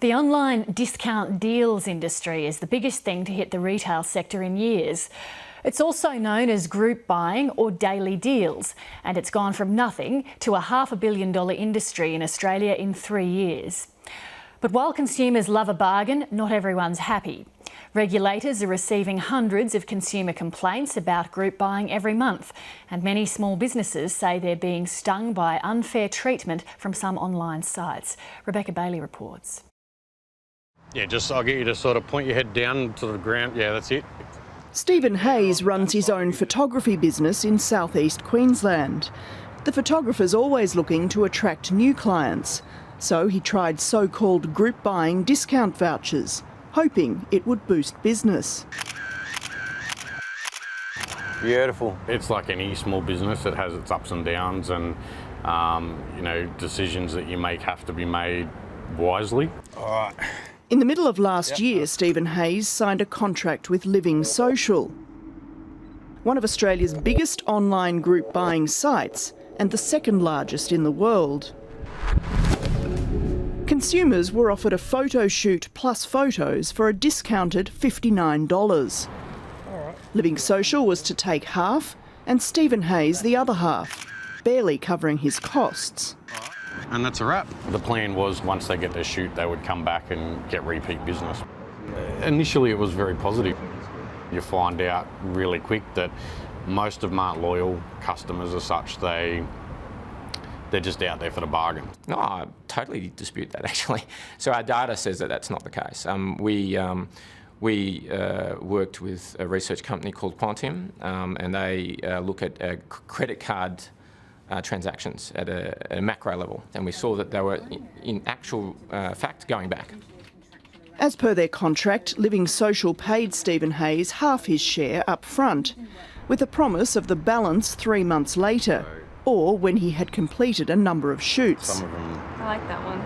The online discount deals industry is the biggest thing to hit the retail sector in years. It's also known as group buying or daily deals, and it's gone from nothing to a $500 million industry in Australia in 3 years. But while consumers love a bargain, not everyone's happy. Regulators are receiving hundreds of consumer complaints about group buying every month, and many small businesses say they're being stung by unfair treatment from some online sites. Rebecca Bailey reports. Yeah, I'll get you to sort of point your head down to the ground. Yeah, that's it. Stephen Hayes runs his own photography business in southeast Queensland. The photographer's always looking to attract new clients, so he tried so-called group buying discount vouchers, hoping it would boost business. Beautiful. It's like any small business. It has its ups and downs, and decisions that you make have to be made wisely. All right. In the middle of last year, Stephen Hayes signed a contract with Living Social, one of Australia's biggest online group buying sites and the second largest in the world. Consumers were offered a photo shoot plus photos for a discounted $59. Living Social was to take half and Stephen Hayes the other half, barely covering his costs. And that's a wrap. The plan was once they get their shoot, they would come back and get repeat business. Initially, it was very positive. You find out really quick that most of them aren't loyal customers as such. They're just out there for the bargain. No, I totally dispute that, actually. So our data says that that's not the case. We worked with a research company called Quantum, and they look at credit card transactions at a macro level, and we saw that they were in actual fact going back. As per their contract, Living Social paid Stephen Hayes half his share up front, with a promise of the balance 3 months later, or when he had completed a number of shoots. Some of them. I like that one.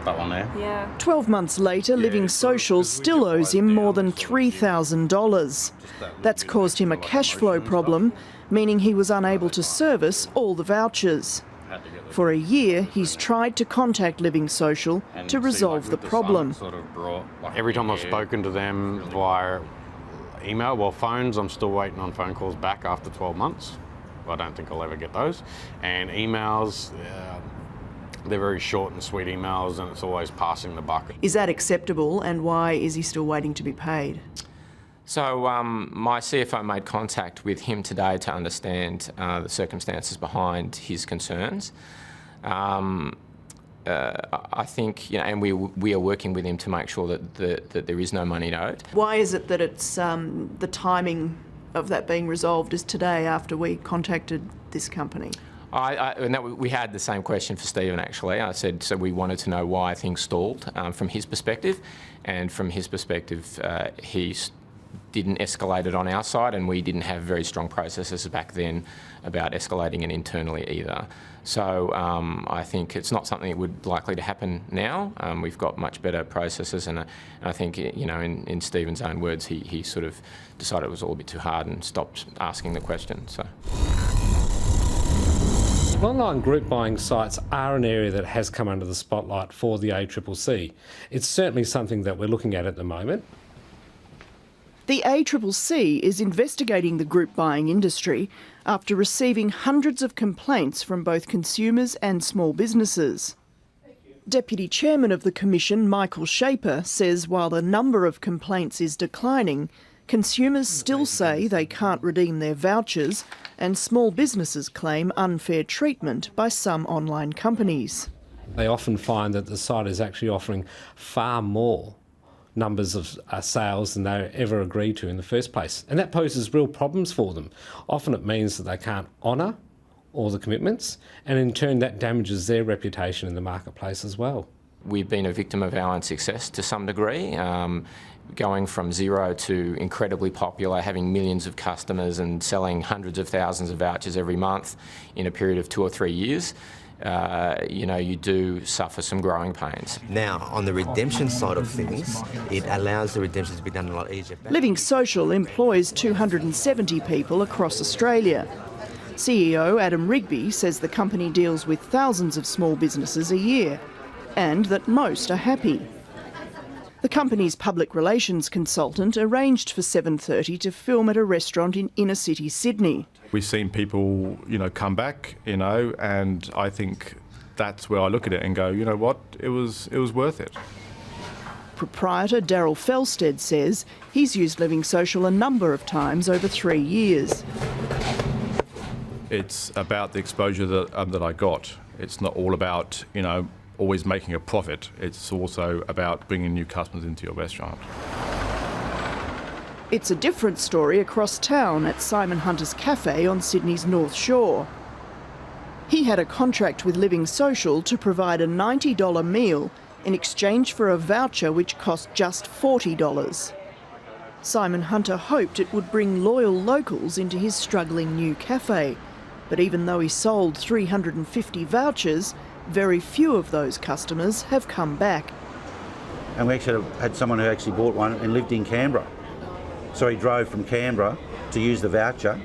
That one there? Yeah. 12 months later, Living Social still owes him more than $3,000. That's caused him a cash flow problem, meaning he was unable to service all the vouchers. For a year, he's tried to contact Living Social to resolve the problem. Every time I've spoken to them via email, well, phones, I'm still waiting on phone calls back after 12 months. I don't think I'll ever get those. And emails, they're very short and sweet emails, and it's always passing the buck. Is that acceptable, and why is he still waiting to be paid? So my CFO made contact with him today to understand the circumstances behind his concerns. I think, and we are working with him to make sure that there is no money owed. Why is it that it's the timing of that being resolved is today after we contacted this company? We had the same question for Stephen, actually. I said, so we wanted to know why things stalled from his perspective, and from his perspective, he didn't escalate it on our side, and we didn't have very strong processes back then about escalating it internally either. So I think it's not something that would likely to happen now. We've got much better processes, and I think, in Stephen's own words, he sort of decided it was all a bit too hard and stopped asking the question. So. Online group buying sites are an area that has come under the spotlight for the ACCC. It's certainly something that we're looking at the moment. The ACCC is investigating the group buying industry after receiving hundreds of complaints from both consumers and small businesses. Deputy Chairman of the Commission, Michael Shaper, says while the number of complaints is declining, consumers still say they can't redeem their vouchers, and small businesses claim unfair treatment by some online companies. They often find that the site is actually offering far more numbers of sales than they ever agreed to in the first place. And that poses real problems for them. Often it means that they can't honour all the commitments, and in turn that damages their reputation in the marketplace as well. We've been a victim of our own success to some degree, going from zero to incredibly popular, having millions of customers and selling hundreds of thousands of vouchers every month in a period of 2 or 3 years. You do suffer some growing pains. Now, on the redemption side of things, it allows the redemption to be done a lot easier. Living Social employs 270 people across Australia. CEO Adam Rigby says the company deals with thousands of small businesses a year, and that most are happy. The company's public relations consultant arranged for 7:30 to film at a restaurant in inner city Sydney. We've seen people, come back, and I think that's where I look at it and go, you know what, it was worth it. Proprietor Daryl Felstead says he's used Living Social a number of times over 3 years. It's about the exposure that I got. It's not all about, always making a profit. It's also about bringing new customers into your restaurant. It's a different story across town at Simon Hunter's Cafe on Sydney's North Shore. He had a contract with Living Social to provide a $90 meal in exchange for a voucher which cost just $40. Simon Hunter hoped it would bring loyal locals into his struggling new cafe, but even though he sold 350 vouchers, very few of those customers have come back. And we actually had someone who actually bought one and lived in Canberra. So he drove from Canberra to use the voucher.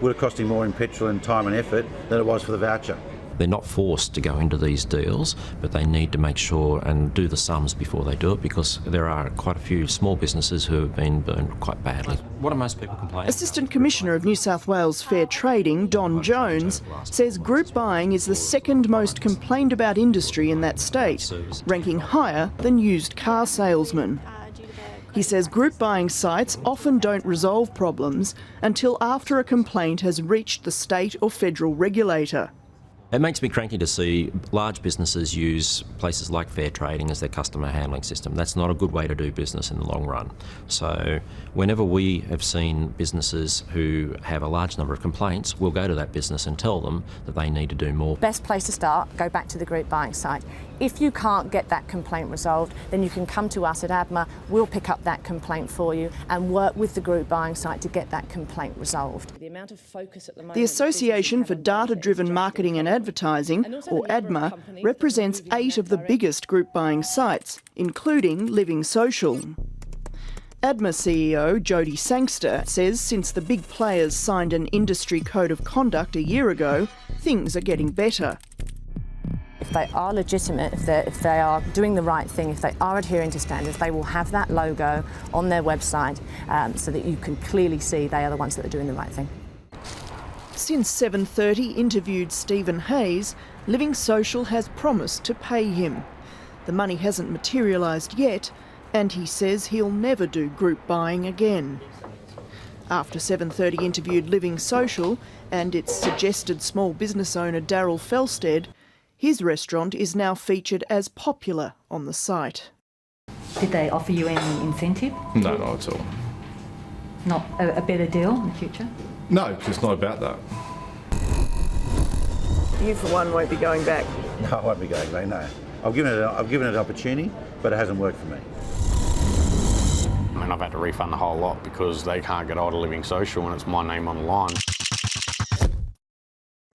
Would have cost him more in petrol and time and effort than it was for the voucher. They're not forced to go into these deals, but they need to make sure and do the sums before they do it, because there are quite a few small businesses who have been burned quite badly. What are most people complaining? Assistant Commissioner of New South Wales Fair Trading, Don Jones, says group buying is the second most complained about industry in that state, ranking higher than used car salesmen. He says group buying sites often don't resolve problems until after a complaint has reached the state or federal regulator. It makes me cranky to see large businesses use places like Fair Trading as their customer handling system. That's not a good way to do business in the long run. So whenever we have seen businesses who have a large number of complaints, we'll go to that business and tell them that they need to do more. Best place to start, go back to the group buying site. If you can't get that complaint resolved, then you can come to us at ADMA, we'll pick up that complaint for you and work with the group buying site to get that complaint resolved. The amount of focus at the moment, the Association for Data-Driven Marketing and Advertising, or ADMA, represents 8 of the biggest group buying sites, including Living Social. ADMA CEO Jodie Sangster says since the big players signed an industry code of conduct a year ago, things are getting better. If they are legitimate, if they are doing the right thing, if they are adhering to standards, they will have that logo on their website so that you can clearly see they are the ones that are doing the right thing. Since 7:30 interviewed Stephen Hayes, Living Social has promised to pay him. The money hasn't materialised yet, and he says he'll never do group buying again. After 7:30 interviewed Living Social and its suggested small business owner Daryl Felstead, his restaurant is now featured as popular on the site. Did they offer you any incentive? No, not at all. Not a better deal in the future? No, because it's not about that. You, for one, won't be going back. No, I won't be going back, no. I've given it an opportunity, but it hasn't worked for me. I mean, I've had to refund the whole lot because they can't get hold of Living Social and it's my name on the line.